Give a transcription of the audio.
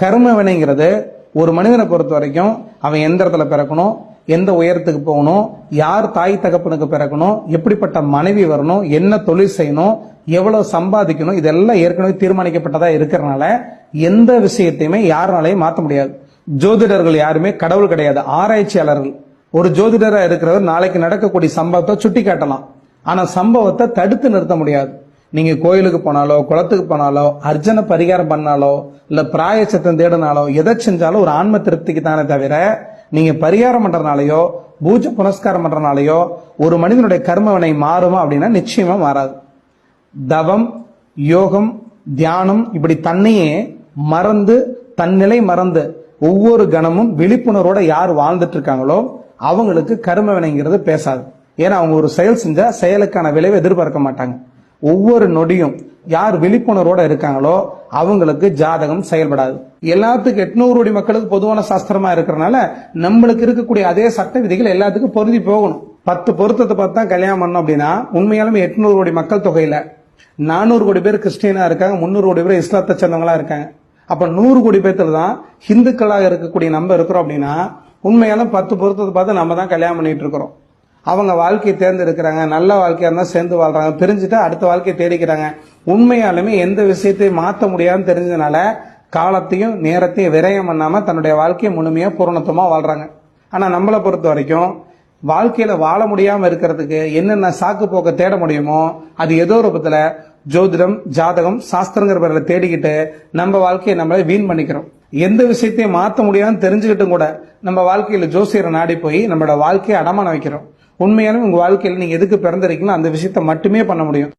கர்ம வினைங்கிறது ஒரு மனிதனை பொறுத்த வரைக்கும் அவன் எந்த இடத்துல பிறக்கணும், எந்த உயரத்துக்கு போகணும், யார் தாய் தகப்பனுக்கு பிறக்கணும், எப்படிப்பட்ட மனைவி வரணும், என்ன தொழில் செய்யணும், எவ்வளவு சம்பாதிக்கணும், இதெல்லாம் ஏற்கனவே தீர்மானிக்கப்பட்டதா இருக்கிறதுனால எந்த விஷயத்தையுமே யாருனாலையும் மாற்ற முடியாது. ஜோதிடர்கள் யாருமே கடவுள் கிடையாது, ஆராய்ச்சியாளர்கள். ஒரு ஜோதிடரா இருக்கிறவர் நாளைக்கு நடக்கக்கூடிய சம்பவத்தை சுட்டி காட்டலாம், ஆனா சம்பவத்தை தடுத்து நிறுத்த முடியாது. நீங்க கோயிலுக்கு போனாலோ, குளத்துக்கு போனாலோ, அர்ச்சனை பரிகாரம் பண்ணாலோ, இல்ல பிராயச்சத்தம் தேடினாலோ, எதை செஞ்சாலும் ஒரு ஆன்ம திருப்திக்கு தானே தவிர நீங்க பரிகாரம் பண்றதுனாலயோ, பூஜை புனஸ்காரம் பண்றதுனாலயோ ஒரு மனிதனுடைய கர்மவினை மாறுமா அப்படின்னா நிச்சயமா மாறாது. தவம், யோகம், தியானம் இப்படி தன்னையே மறந்து, தன்னிலை மறந்து ஒவ்வொரு கணமும் விழிப்புணர்வோட யார் வாழ்ந்துட்டு இருக்காங்களோ அவங்களுக்கு கர்ம வினைங்கிறது பேசாது. ஏன்னா அவங்க ஒரு செயல் செஞ்சா செயலுக்கான விளைவை எதிர்பார்க்க மாட்டாங்க. ஒவ்வொரு நொடியும் யார் விழிப்புணர்வோட இருக்காங்களோ அவங்களுக்கு ஜாதகம் செயல்படாது. எல்லாத்துக்கும் 800 கோடி மக்களுக்கு பொதுவான சாஸ்திரமா இருக்கிறனால நம்மளுக்கு இருக்கக்கூடிய அதே சட்ட விதிகள் எல்லாத்துக்கும் பொருந்தி போகணும். 10 பொருத்தத்தை பார்த்து தான் கல்யாணம் பண்ணோம் அப்படின்னா உண்மையாலுமே 800 கோடி மக்கள் தொகையில 400 கோடி பேர் கிறிஸ்டியனா இருக்காங்க, 300 கோடி பேர் இஸ்லாத்தை சேர்ந்தவங்களா இருக்காங்க. அப்ப 100 கோடி பேர்த்துல தான் ஹிந்துக்களாக இருக்கக்கூடிய நம்ம இருக்கிறோம் அப்படின்னா உண்மையாலும் 10 பொருத்தத்தை பார்த்து நம்ம தான் கல்யாணம் பண்ணிட்டு இருக்கிறோம். அவங்க வாழ்க்கையை தேர்ந்தெடுக்கிறாங்க, நல்ல வாழ்க்கையா இருந்தா சேர்ந்து வாழ்றாங்க, பிரிஞ்சுட்டா அடுத்த வாழ்க்கையை தேடிக்கிறாங்க. உண்மையாலுமே எந்த விஷயத்தையும் மாற்ற முடியாதுன்னு தெரிஞ்சதுனால காலத்தையும் நேரத்தையும் விரயம் பண்ணாம தன்னுடைய வாழ்க்கையை முழுமையா பூரணத்துவமா வாழ்றாங்க. ஆனா நம்மளை பொறுத்த வரைக்கும் வாழ்க்கையில வாழ முடியாம இருக்கிறதுக்கு என்னென்ன சாக்கு போக்க தேட முடியுமோ அது ஏதோ ரூபத்துல ஜோதிடம், ஜாதகம், சாஸ்திரங்கிற பேர்ல தேடிக்கிட்டு நம்ம வாழ்க்கையை நம்மளே வீண் பண்ணிக்கிறோம். எந்த விஷயத்தையும் மாற்ற முடியாதுன்னு தெரிஞ்சுக்கிட்டும் கூட நம்ம வாழ்க்கையில ஜோசியரை நாடி போய் நம்மளோட வாழ்க்கையை அடமான வைக்கிறோம். உண்மையாலும் உங்க வாழ்க்கையில நீங்க எதுக்கு பிறந்திருக்கீங்களோ அந்த விஷயத்த மட்டுமே பண்ண முடியும்.